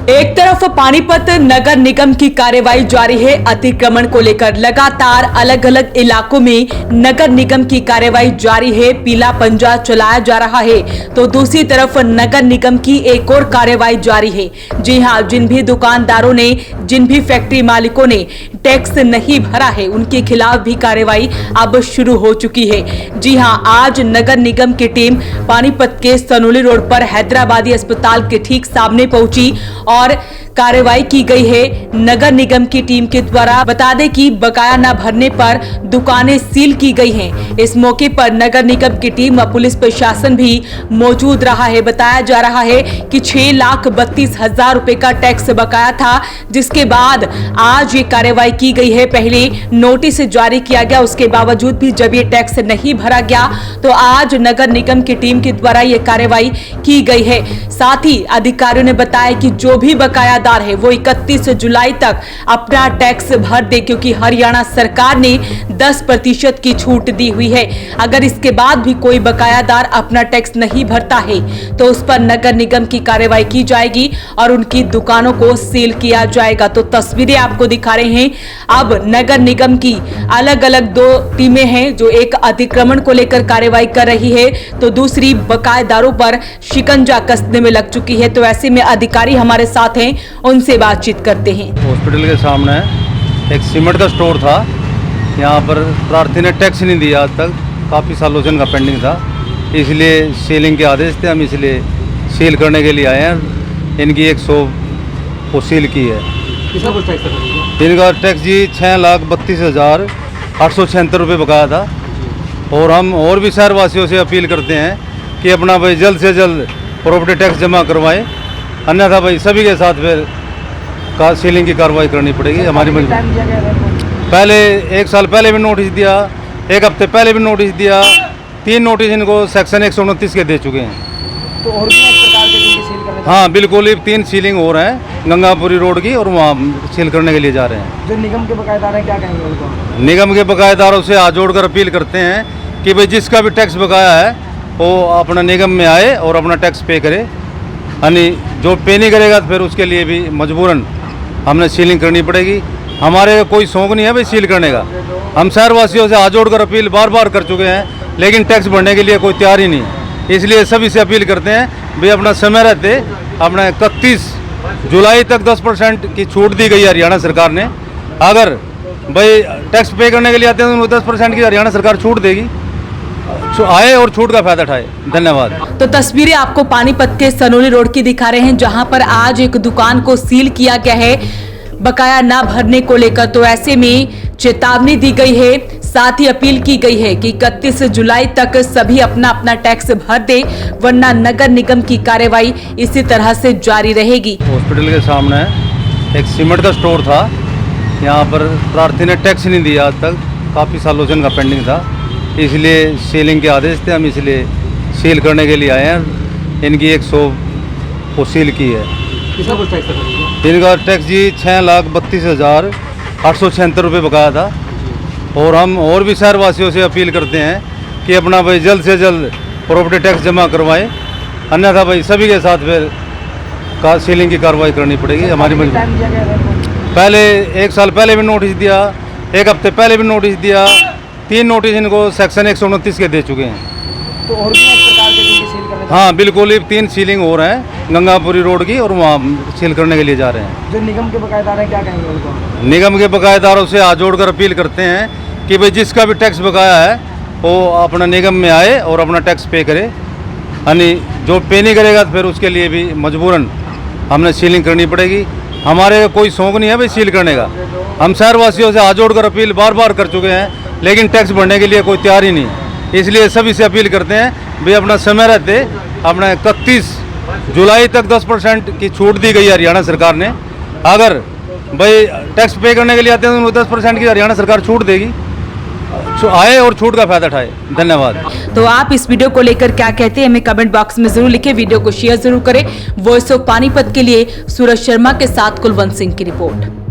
एक तरफ पानीपत नगर निगम की कार्रवाई जारी है। अतिक्रमण को लेकर लगातार अलग अलग इलाकों में नगर निगम की कार्रवाई जारी है, पीला पंजा चलाया जा रहा है। तो दूसरी तरफ नगर निगम की एक और कार्रवाई जारी है। जी हां, जिन भी दुकानदारों ने, जिन भी फैक्ट्री मालिकों ने टैक्स नहीं भरा है, उनके खिलाफ भी कार्रवाई अब शुरू हो चुकी है। जी हां, आज नगर निगम की टीम पानीपत के सनोली रोड पर हैदराबादी अस्पताल के ठीक सामने पहुंची और कार्रवाई की गई है नगर निगम की टीम के द्वारा। बता दें कि बकाया न भरने पर दुकानें सील की गई हैं। इस मौके पर नगर निगम की टीम व पुलिस प्रशासन भी मौजूद रहा है। बताया जा रहा है कि 6,32,000 रुपए का टैक्स बकाया था, जिसके बाद आज ये कार्रवाई की गई है। पहले नोटिस जारी किया गया, उसके बावजूद भी जब ये टैक्स नहीं भरा गया तो आज नगर निगम की टीम के द्वारा ये कार्रवाई की गई है। साथ ही अधिकारियों ने बताया कि जो भी बकायादार है वो 31 जुलाई तक अपना टैक्स भर दे, क्योंकि हरियाणा सरकार ने 10% की छूट दी हुई है। अगर इसके बाद भी कोई बकायादार अपना टैक्स नहीं भरता है तो उस पर नगर निगम की कार्रवाई की जाएगी और उनकी दुकानों को सील किया जाएगा। तो तस्वीरें आपको दिखा रहे हैं। अब नगर निगम की अलग अलग दो टीमें हैं, जो एक अतिक्रमण को लेकर कार्रवाई कर रही है तो दूसरी बकायेदारों पर शिकंजा कसने में लग चुकी है। तो ऐसे में अधिकारी हमारे साथ हैं, उनसे बातचीत करते हैं। हॉस्पिटल के सामने एक सीमेंट का स्टोर था। यहाँ पर प्रार्थी ने टैक्स नहीं दिया आज तक, काफ़ी सालों से इनका पेंडिंग था, इसलिए सीलिंग के आदेश थे। हम इसलिए सील करने के लिए आए हैं। इनकी 100 को सील की है। इनका टैक्स जी 6,32,876 रुपये बकाया था। और हम और भी शहरवासियों से अपील करते हैं कि अपना भाई जल्द से जल्द प्रॉपर्टी टैक्स जमा करवाएं, अन्यथा भाई सभी के साथ फिर सीलिंग की कार्रवाई करनी पड़ेगी। हमारी मजबूरी। पहले 1 साल पहले भी नोटिस दिया, 1 हफ्ते पहले भी नोटिस दिया, 3 नोटिस इनको सेक्शन 129 के दे चुके हैं। तो और भी इस प्रकार के जिनकी सील करने? हाँ बिल्कुल, ये 3 सीलिंग हो रहे हैं गंगापुरी रोड की, और वहाँ सील करने के लिए जा रहे हैं। जो निगम के बकायेदार हैं क्या कहेंगे उनको? निगम के बकायेदारों से हाथ जोड़कर अपील करते हैं कि भाई जिसका भी टैक्स बकाया है वो अपना निगम में आए और अपना टैक्स पे करे। यानी जो पे नहीं करेगा तो फिर उसके लिए भी मजबूरन हमने सीलिंग करनी पड़ेगी। हमारे कोई शौक नहीं है भाई सील करने का। हम शहरवासियों से हाथ जोड़कर अपील बार बार कर चुके हैं, लेकिन टैक्स भरने के लिए कोई तैयार ही नहीं है। इसलिए सभी से अपील करते हैं भाई अपना समय रहते अपना 31 जुलाई तक 10% की छूट दी गई है हरियाणा सरकार ने। अगर भाई टैक्स पे करने के लिए आते हैं तो 10% की हरियाणा सरकार छूट देगी, आए और छूट का फायदा उठाए। धन्यवाद। तो तस्वीरें आपको पानीपत के सनोली रोड की दिखा रहे हैं, जहां पर आज एक दुकान को सील किया गया है बकाया ना भरने को लेकर। तो ऐसे में चेतावनी दी गई है, साथ ही अपील की गई है कि 31 जुलाई तक सभी अपना अपना टैक्स भर दे, वरना नगर निगम की कार्रवाई इसी तरह से जारी रहेगी। हॉस्पिटल के सामने एक सीमेंट का स्टोर था। यहाँ पर प्रार्थी ने टैक्स नहीं दिया आज तक, काफ़ी सालों से इनका पेंडिंग था, इसलिए सीलिंग के आदेश थे। हम इसलिए सील करने के लिए आए हैं। इनकी 100 को सील की है। इनका टैक्स जी 6,32,876 रुपये बकाया था। और हम और भी शहरवासियों से अपील करते हैं कि अपना भाई जल्द से जल्द प्रॉपर्टी टैक्स जमा करवाएं, अन्यथा भाई सभी के साथ फिर सीलिंग की कार्रवाई करनी पड़ेगी। हमारी मजबूरी। पहले 1 साल पहले भी नोटिस दिया, 1 हफ्ते पहले भी नोटिस दिया, 3 नोटिस इनको सेक्शन 129 के दे चुके हैं। तो और भी इस प्रकार के जिनकी सील करने? हाँ बिल्कुल, ये 3 सीलिंग हो रहे हैं गंगापुरी रोड की, और वहाँ सील करने के लिए जा रहे हैं। जो निगम के बकायेदार हैं क्या कहेंगे उनको? निगम के बकायेदारों से हाथ जोड़कर अपील करते हैं कि भाई जिसका भी टैक्स बकाया है वो अपना निगम में आए और अपना टैक्स पे करे। यानी जो पे नहीं करेगा तो फिर उसके लिए भी मजबूरन हमने सीलिंग करनी पड़ेगी। हमारे कोई शौक नहीं है भाई सील करने का। हम शहरवासियों से हाथ जोड़कर अपील बार बार कर चुके हैं, लेकिन टैक्स भरने के लिए कोई तैयार ही नहीं है। इसलिए सभी से अपील करते हैं भाई अपना समय रहते अपना 31 जुलाई तक 10% की छूट दी गई है हरियाणा सरकार ने। अगर भाई टैक्स पे करने के लिए आते हैं तो 10% की हरियाणा सरकार छूट देगी, आए और छूट का फायदा उठाए। धन्यवाद। तो आप इस वीडियो को लेकर क्या कहते हैं, हमें कमेंट बॉक्स में जरूर लिखें। वीडियो को शेयर जरूर करें। वॉइस ऑफ पानीपत के लिए सूरज शर्मा के साथ कुलवंत सिंह की रिपोर्ट।